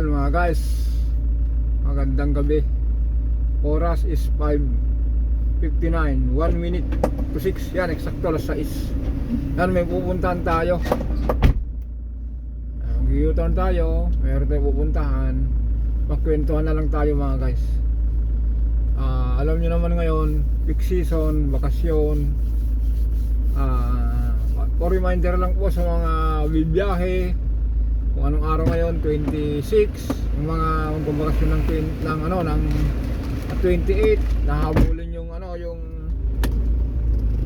Yan mga guys, magandang gabi. Oras is 5:59, 1 minute to 6. Yan, eksakto alas 6. Yan, may pupuntahan tayo. Mag-u-turn tayo, mayroon tayong pupuntahan. Magkwentuhan na lang tayo mga guys. Alam nyo naman ngayon, peak season, bakasyon. For reminder lang po sa mga bibiyahe, kung anong araw ngayon, 26, yung mga kumbakasyon ng 28, nahabulin yung yung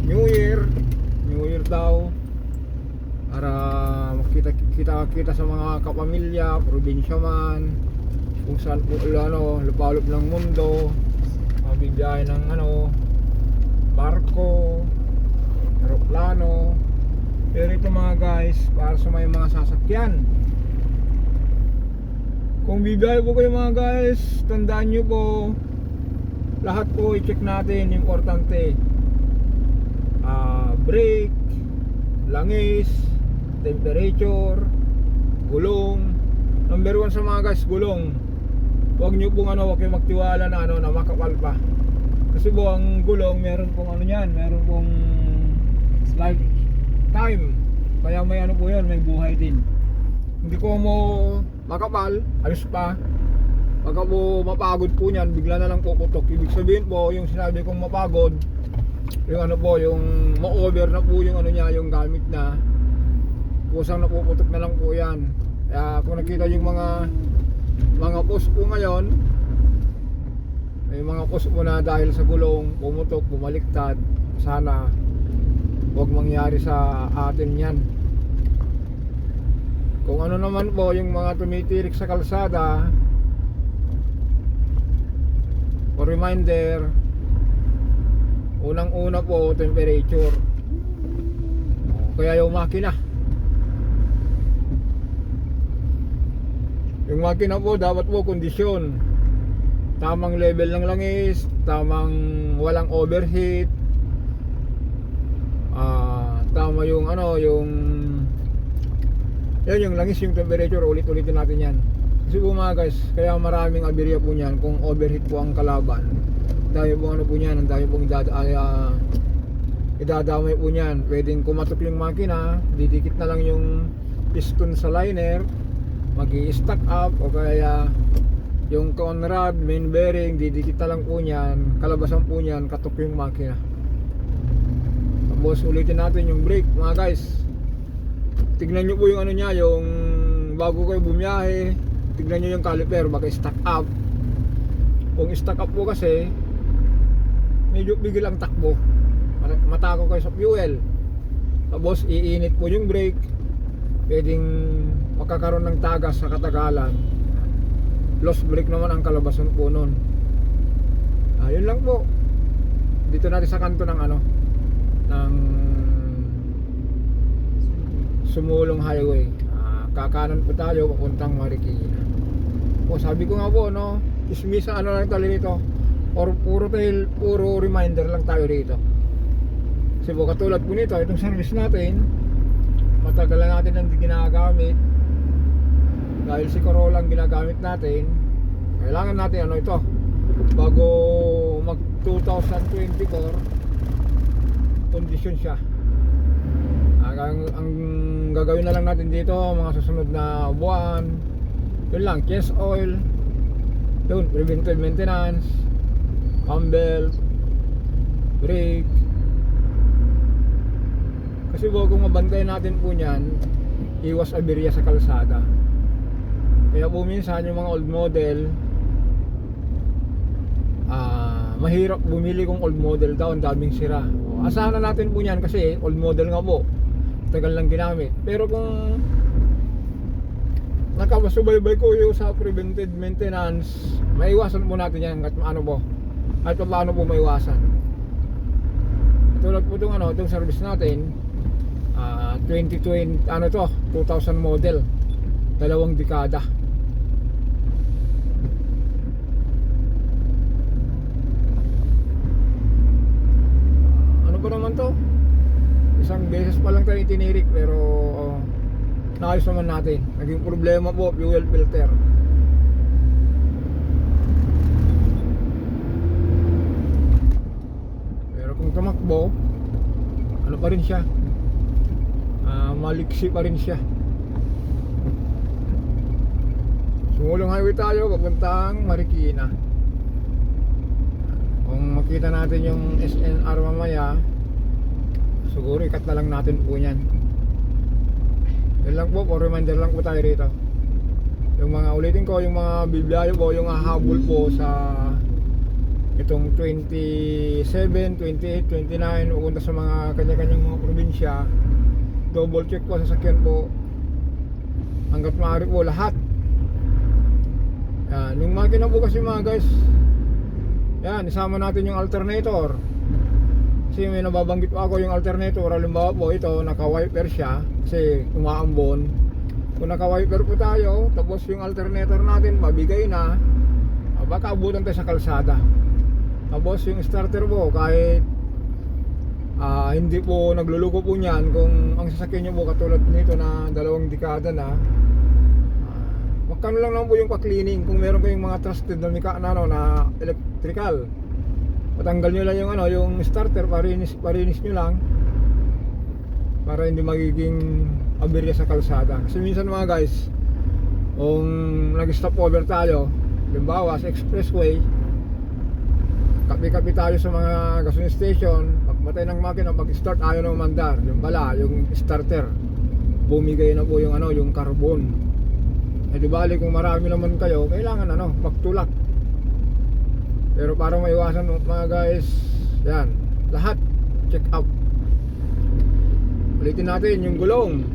New Year daw, para makita sa mga kapamilya, probinsya man, kung saan po lupalop ng mundo, mabibiyahe ng barko, aeroplano. Pero ito mga guys, para sa may mga sasakyan, kung bibiyahe po kayo mga guys, tandaan nyo po, lahat po i-check natin. Importante, brake, langis, temperature, gulong. Number 1 sa mga guys, gulong. Huwag nyo pong huwag kayong magtiwala na makapal pa. Kasi po ang gulong, meron pong meron pong lifetime. Kaya may po yun, may buhay din. Hindi ko mo makapal, ayos pa. Pagka po mapagod po niyan, bigla na lang puputok. Ibig sabihin po, yung sinabi kong mapagod, yung yung ma-over na po yung yung gamit na, kusang napuputok na lang po yan. Kaya kung nakita yung mga post po ngayon, may mga post po na dahil sa gulong, pumutok, bumaliktad. Sana huwag mangyari sa atin yan. Kung naman po yung mga tumitirik sa kalsada, for reminder, unang-una po, temperature. Kaya yung makina po dapat po kondisyon, tamang level ng langis, tamang walang overheat, tama yung yung langis, yung temperature, ulit-ulitin natin yan. Kasi po mga guys, kaya maraming aberya po niyan kung overheat po ang kalaban. Dahil po po niyan, ang dami pong idadamay po niyan. Pwedeng kumatok yung makina, didikit na lang yung piston sa liner, mag-i-stack up, o kaya yung conrod, main bearing, didikit na lang po niyan, kalabasan po niyan, katok yung makina. Tapos ulitin natin yung brake mga guys. Tignan nyo po yung yung bago kayo bumiyahe, tignan nyo yung caliper, baka stack up. Kung stack up po kasi, medyo bigil ang takbo, matako kayo sa fuel. Tapos iinit po yung brake, pwedeng makakaroon ng tagas sa katagalan. Lost brake naman ang kalabasan po nun. Yun lang po. Dito natin sa kanto ng ng Sumulong Highway. Kakanan po tayo papuntang Marikina. Sabi ko nga po ismisa lang tayo dito, or puro reminder lang tayo dito. Kasi po katulad po nito, itong service natin, matagal na natin hindi ginagamit. Dahil si Corolla ang ginagamit natin, kailangan natin ito bago mag 2024 kondisyon siya. Ang gagawin na lang natin dito mga susunod na buwan, yun lang, change oil, yun, preventive maintenance, cam belt, brake. Kasi kung mabantayan natin po niyan, iwas aberya sa kalsada. Kaya po minsan yung mga old model, mahirap bumili kung old model daw, ang daming sira. Asahan na natin po niyan kasi old model nga po, tagal lang ginamit. Pero kung nakapasubaybay ko yung sa preventive maintenance, maiwasan po natin yan kahit paano po maiwasan. Tulad po itong service natin, 2020 2000 model, 2 dekada. Ano pa naman to? Isang beses pa lang tayo itinirik, pero naayos naman natin. Naging problema po, fuel filter. pa rin siya. Maliksi pa rin siya. Sumulong highway tayo papuntang Marikina. Kung makita natin yung SNR mamaya, siguro ikat na lang natin po yan. Yan lang po, for reminder lang po tayo rito. Yung mga ulitin ko, yung mga bibiyahe po, yung hahabol po sa itong 27, 28, 29 pupunta sa mga kanya-kanyang mga probinsya, double check po sa sakyan po hanggat maaari po lahat. Yan, yung makina po kasi mga guys, yan, isama natin yung alternator. Kasi may nababanggit po ako yung alternator. Halimbawa po ito, naka-wiper siya kasi umaambon. Kung naka-wiper po tayo, tapos yung alternator natin mabigay na, baka abutan tayo sa kalsada. Tapos yung starter po, kahit hindi po nagluluko po niyan, kung ang sasakyan nyo po katulad nito na 2 dekada na, magkano lang naman po yung pa-cleaning. Kung meron kayong mga trusted na na electrical, patanggal nyo lang yung yung starter, parinis nyo lang para hindi magiging aberya sa kalsada. Kasi minsan mga guys, kung nag-stop over tayo, halimbawa sa expressway, kapi-kapi tayo sa mga gasoline station, pagmatay ng makina, pag-start ayaw na umandar, yung bala, yung starter bumigay na po yung yung carbon. Di bali kung marami naman kayo, kailangan pagtulak. Pero para maiwasan mga guys, yan, lahat check up. Ulitin natin yung gulong.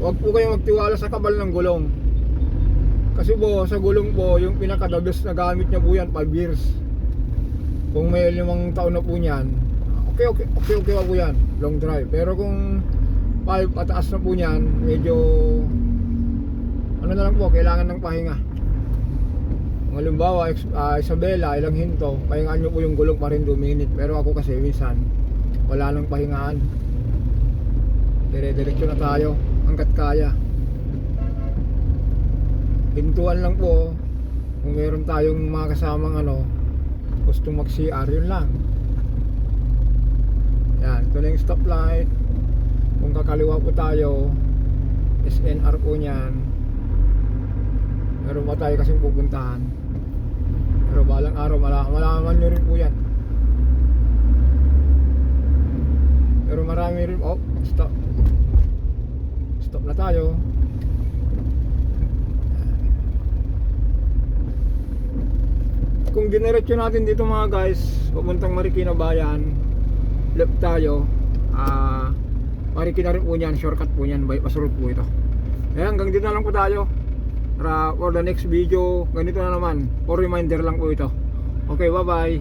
Huwag po kayong magtiwala sa kabal ng gulong. Kasi po sa gulong po, yung pinaka-the-best na gamit niya po yan 5 years. Kung may 5 taon na po niyan, okay po yan, long drive. Pero kung 5 pataas na po niyan, medyo na lang po, kailangan ng pahinga. Kung halimbawa Isabela, ilang hinto, pahingaan nyo po yung gulong pa rin 2 minutes. Pero ako kasi minsan wala nang pahingaan, dire-diretso na tayo hanggat kaya. Hintuan lang po kung meron tayong mga kasamang gusto mag CR, yun lang. Yan, ito na yung stoplight. Kung kakaliwa po tayo, SNR po nyan. Meron pa tayo kasing pupuntahan. Pero balang araw malaman nyo rin po yan. Pero marami rin. Stop na tayo. Kung dinerecho natin dito mga guys, papuntang Marikina Bayan, left tayo, Marikina rin po yan, shortcut po yan, bypass road po ito. Kaya hanggang dito na lang po tayo. For the next video, ganito na naman, for reminder lang po ito. Okay, bye bye.